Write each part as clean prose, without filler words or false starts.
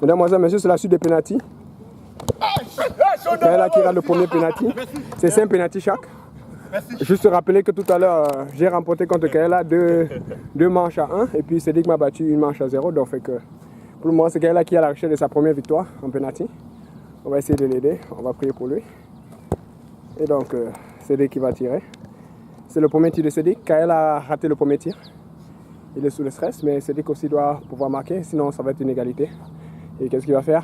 Mesdames, messieurs, c'est la suite des pénaltys. Kaela qui rate le premier pénalty. C'est 5 pénaltys chaque. Juste rappeler que tout à l'heure, j'ai remporté contre Kaela 2 manches à 1. Et puis Cédric m'a battu 1 manche à 0. Donc fait que pour le moment, c'est Kaela qui est à la recherche de sa première victoire en pénalty. On va essayer de l'aider. On va prier pour lui. Et donc, Cédric qui va tirer. C'est le premier tir de Cédric. Kaela a raté le premier tir. Il est sous le stress, mais Cédric aussi doit pouvoir marquer, sinon ça va être une égalité. Et qu'est-ce qu'il va faire?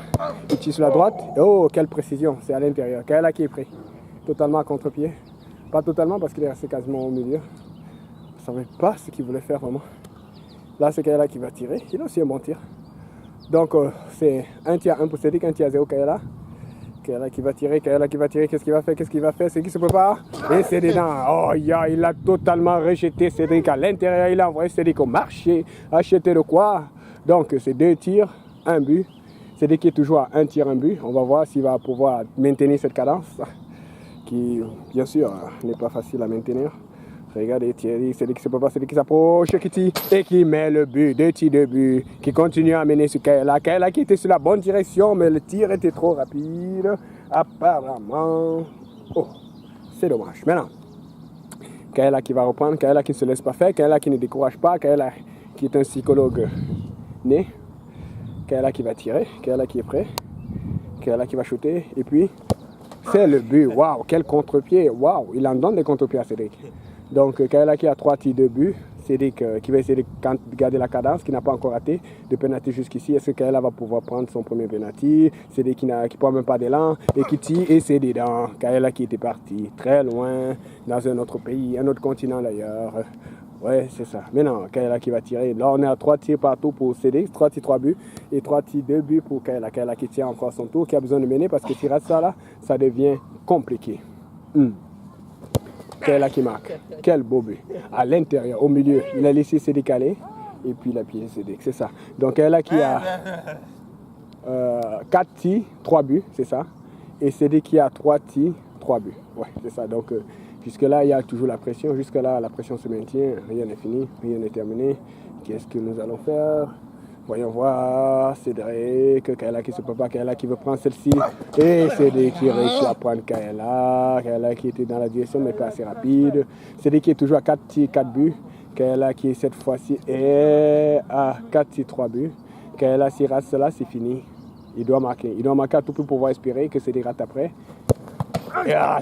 Il tire sur la droite. Oh, quelle précision, c'est à l'intérieur. Kaela qui est prêt. Totalement à contre-pied. Pas totalement parce qu'il est resté quasiment au milieu. Je ne savais pas ce qu'il voulait faire vraiment. Là, c'est Kaela qui va tirer. Il a aussi un bon tir. Donc, c'est 1 tir à 1 pour Cédric, 1 tir à 0 Kaela. Kaela qui va tirer, qu'est-ce qu'il va faire, c'est qui se prépare. Et c'est dedans. Oh, il a totalement rejeté Cédric à l'intérieur. Il a envoyé Cédric au marché. Acheter de quoi? Donc, c'est 2 tirs, 1 but. Cédric qui est toujours à 1 tir, 1 but. On va voir s'il va pouvoir maintenir cette cadence. Qui, bien sûr, n'est pas facile à maintenir. Regardez Thierry, Cédric qui se prépare, Cédric qui s'approche, qui tire et qui met le but, 2 tirs de but, qui continue à mener sur Kaela. Kaela qui était sur la bonne direction, mais le tir était trop rapide, apparemment. Oh, c'est dommage. Maintenant, Kaela qui va reprendre, Kaela qui ne se laisse pas faire, Kaela qui ne décourage pas, Kaela qui est un psychologue né, Kaela qui va tirer, Kaela qui est prêt, Kaela qui va shooter, et puis c'est le but. Waouh, quel contre-pied, waouh, il en donne des contre-pieds à Cédric. Donc Kaela qui a 3 tirs de but, Cédric qui va essayer de garder la cadence, qui n'a pas encore raté de penalty jusqu'ici. Est-ce que Kaela va pouvoir prendre son premier penalty? Cédric qui ne prend même pas d'élan et qui tire et c'est dedans. Kaela qui était parti très loin, dans un autre pays, un autre continent d'ailleurs. Ouais, c'est ça. Maintenant, Kaela qui va tirer. Là, on est à 3 tirs partout pour Cédric, 3 tirs, 3 buts et 3 tirs, 2 buts pour Kaela. Kaela qui tient encore son tour, qui a besoin de mener parce que s'il rate ça là, ça devient compliqué. Kaela qui marque. Quel beau but. À l'intérieur, au milieu, il a laissé Cédric aller et puis il a piégé Cédric, c'est ça. Donc Kaela qui a 4 tirs, 3 buts, c'est ça. Et Cédric qui a 3 tirs, 3 buts. Ouais, c'est ça. Donc jusque-là, il y a toujours la pression. Jusque-là, la pression se maintient. Rien n'est fini, rien n'est terminé. Qu'est-ce que nous allons faire? Voyons voir. Cédric, Kaela qui se prépare, Kaela qui veut prendre celle-ci. Et Cédric qui réussit à prendre Kaela. Kaela qui était dans la direction, mais pas assez rapide. Cédric qui est toujours à 4 tirs, 4 buts. Kaela qui cette fois-ci est à 4 tirs, 3 buts. Kaela, s'il rate cela, c'est fini. Il doit marquer. Il doit marquer à tout prix pour pouvoir espérer que Cédric rate après.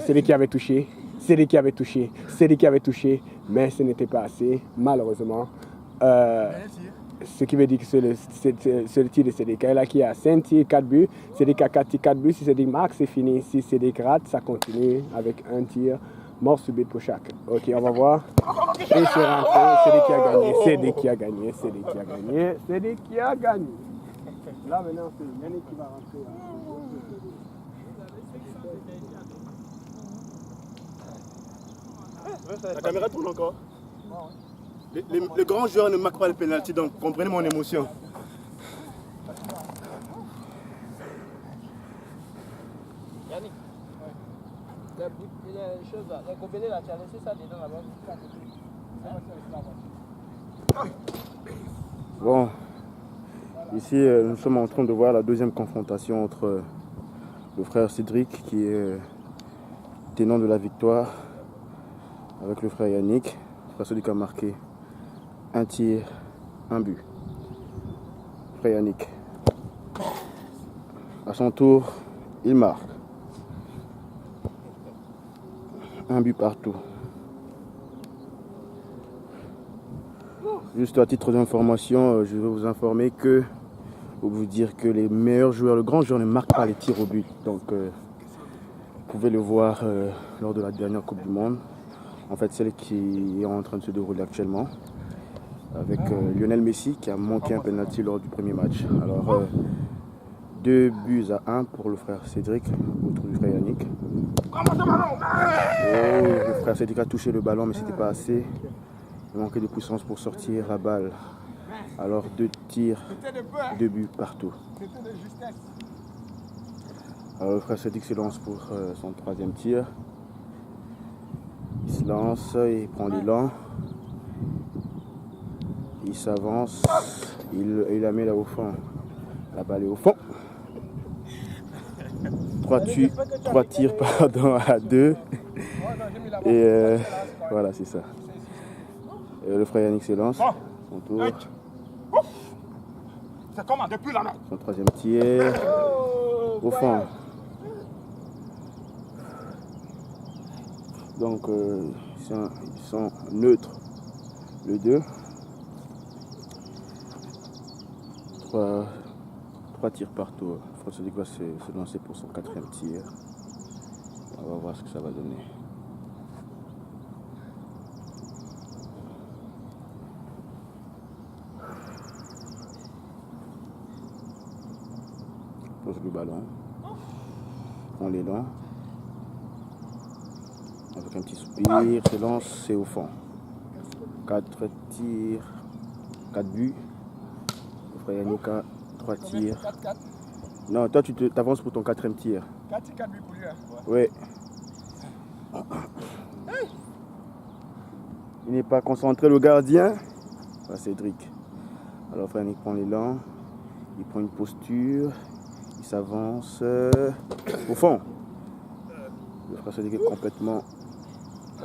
Cédric qui avait touché. Cédric qui avait touché. Cédric qui avait touché. Mais ce n'était pas assez, malheureusement. Ce qui veut dire que c'est le tir de Cédric. Kaela qui a 5 tirs, 4 buts. Cédric a 4 tirs, 4 buts. Si Cédric marque, c'est fini. Si Cédric rate, ça continue avec un tir. Mort subite pour chaque. Ok, on va voir. Et c'est rentré. Cédric qui a gagné. Cédric qui a gagné. Cédric qui a gagné. Cédric qui a gagné. Là maintenant, c'est Yannick qui va rentrer. La caméra tourne encore. Les grands joueurs ne marquent pas le pénalty, donc comprenez mon émotion. Yannick, les choses là, les combinés là, tu as laissé ça dedans là-bas. Bon, ici nous sommes en train de voir la deuxième confrontation entre le frère Cédric qui est tenant de la victoire avec le frère Yannick. Le frère Cédric a marqué 1 tir, 1 but. Frère Yannick, à son tour, il marque 1 but partout. Juste à titre d'information, je vais vous informer que, pour vous dire que les meilleurs joueurs, le grand joueur ne marque pas les tirs au but. Donc, vous pouvez le voir lors de la dernière Coupe du Monde. En fait, celle qui est en train de se dérouler actuellement. Avec Lionel Messi qui a manqué un penalty lors du premier match. Alors, 2 buts à 1 pour le frère Cédric, autour du frère Yannick. Le frère Cédric a touché le ballon, mais c'était pas assez. Il manquait de puissance pour sortir la balle. Alors 2 tirs, 2 buts partout. Alors le frère Cédric se lance pour son 3e tir. Il se lance, il prend l'élan. Il s'avance, il la met là au fond. La balle est au fond. 3 tirs pardon, à 2. Et voilà, c'est ça. Et le frère Yannick se lance. Son tour. C'est comment depuis la main? Son troisième tir. Au fond. Donc, ils sont neutres. Le 2. 3 tirs par tour. François va se lancer pour son 4e tir. On va voir ce que ça va donner. Pose le ballon. On l'élan. Avec un petit soupir, se lance, c'est au fond. 4 tirs, 4 buts. Le frère Yannick a 3 tirs. 4-4. Non, toi tu t'avances pour ton 4e tir. 4 buts pour lui. Oui. Il n'est pas concentré, le gardien. Voilà, Cédric. Alors frère Yannick prend l'élan. Il prend une posture. Il s'avance au fond. Le frère Cédric est complètement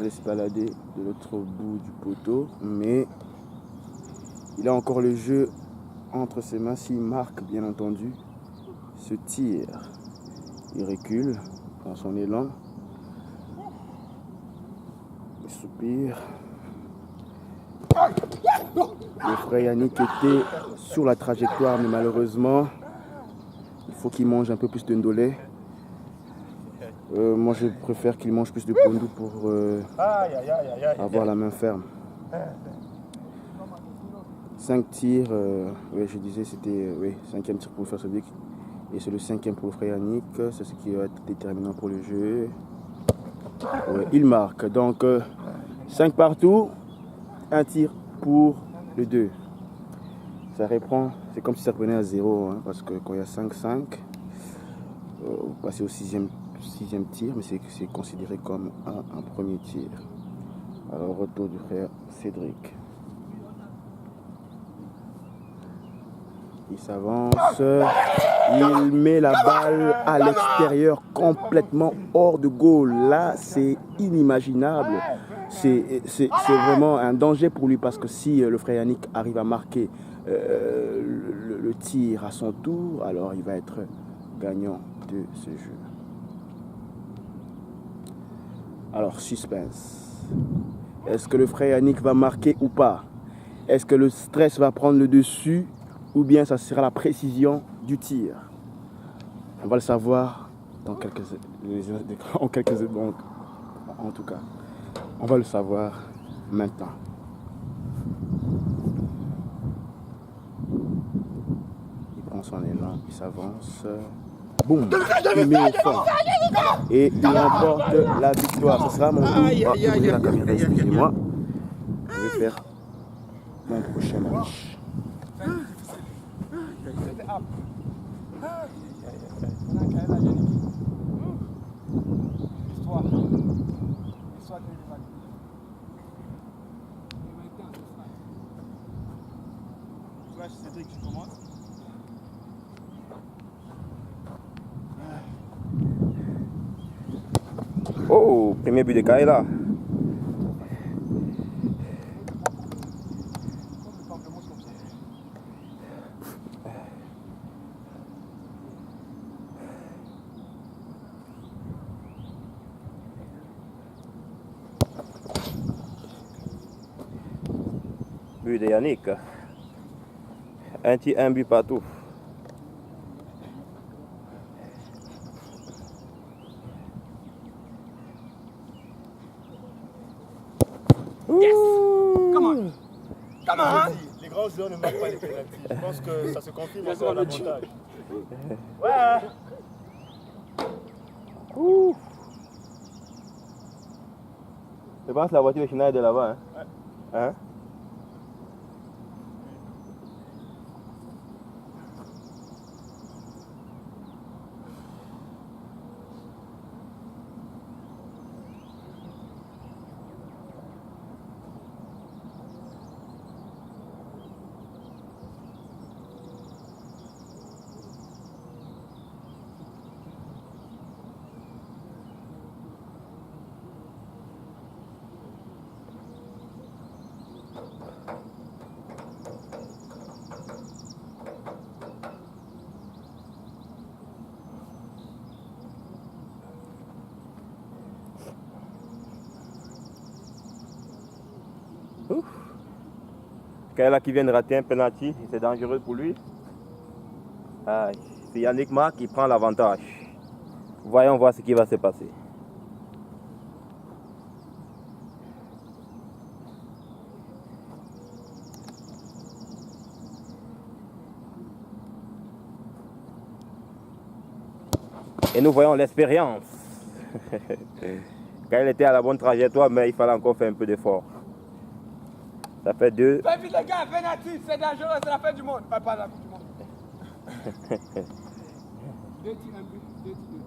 laissé balader de l'autre bout du poteau. Mais il a encore le jeu entre ses mains. S'il marque, bien entendu, ce tir. Il recule, prend son élan. Il soupire. Le frère Yannick était sur la trajectoire, mais malheureusement, il faut qu'il mange un peu plus de ndolé. Moi, je préfère qu'il mange plus de pondou pour avoir la main ferme. 5 tirs, oui, je disais, c'était 5e tir pour le frère Cédric. Et c'est le 5e pour le frère Yannick. C'est ce qui va être déterminant pour le jeu. Il marque. Donc, 5 partout. 1 tir pour le 2. Ça reprend, c'est comme si ça revenait à 0, hein, parce que quand il y a 5-5, vous passez au 6e tir, mais c'est considéré comme un premier tir. Alors retour du frère Cédric. Il s'avance, il met la balle à l'extérieur, complètement hors de goal. Là, c'est inimaginable. C'est vraiment un danger pour lui, parce que si le frère Yannick arrive à marquer le tir à son tour, alors il va être gagnant de ce jeu. Alors, suspense. Est-ce que le frère Yannick va marquer ou pas? Est-ce que le stress va prendre le dessus, ou bien ça sera la précision du tir? On va le savoir dans en quelques secondes. En tout cas, on va le savoir maintenant. Il prend son élan, il s'avance. Boum, il met au fond. Et il remporte la victoire. Ce sera mon tour. Ouvrir la caméra, excusez-moi. Je vais faire mon prochain match. Cédric, tu commences. Oh, premier but de Kaila. But de Yannick. Un but partout. Les grands joueurs ne marquent pas les pénaltys. Je pense que ça se confirme encore davantage. Ouais. Je pense que la voiture finale est de là-bas. Hein? Ouais. Hein? Kaila qui vient de rater un penalty, c'est dangereux pour lui. Ah, c'est Yannick Marc qui prend l'avantage. Voyons voir ce qui va se passer. Et nous voyons l'expérience. Quand il était à la bonne trajectoire, mais il fallait encore faire un peu d'effort. Ça fait 2. Fais vite les gars, penalty, c'est dangereux, c'est la fin du monde. Pas la fin du monde. 2 tirs, un but, 2 tirs.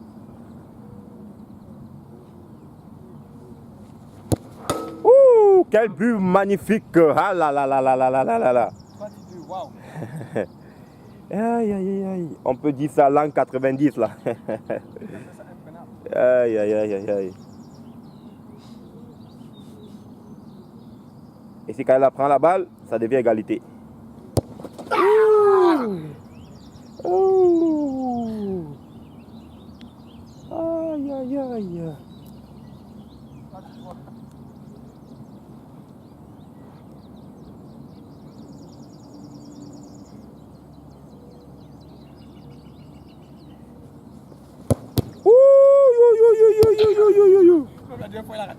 Ouh, quel but magnifique! Ah là là là là là là là là là. 3 tirs, waouh. Aïe aïe aïe, on peut dire ça l'an 90 là. Aïe aïe aïe aïe aïe. Et si Kaila prend la balle, ça devient égalité. Ouh. Aïe aïe aïe.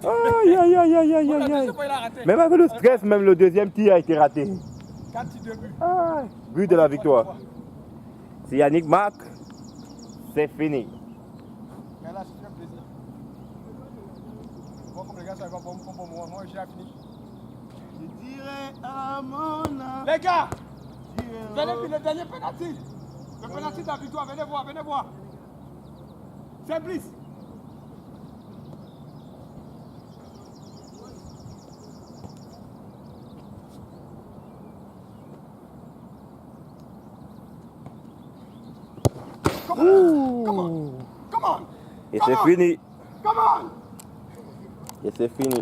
Aïe aïe aïe aïe aïe aïe aïe. Même avec le stress, même le deuxième tir a été raté. 4 tirs, 2 buts. Ah, but de la victoire. C'est Yannick Marc, c'est fini. Mais là, c'est un plaisir. Bon, comme les gars, ça va pour moi. Moi, j'ai fini. Je dirais à mon âme. Les gars, venez puis le dernier penalty. Le penalty de la victoire, venez voir, venez voir. Simplice. Ouh. Come on. Et c'est fini. Come on. Et c'est fini.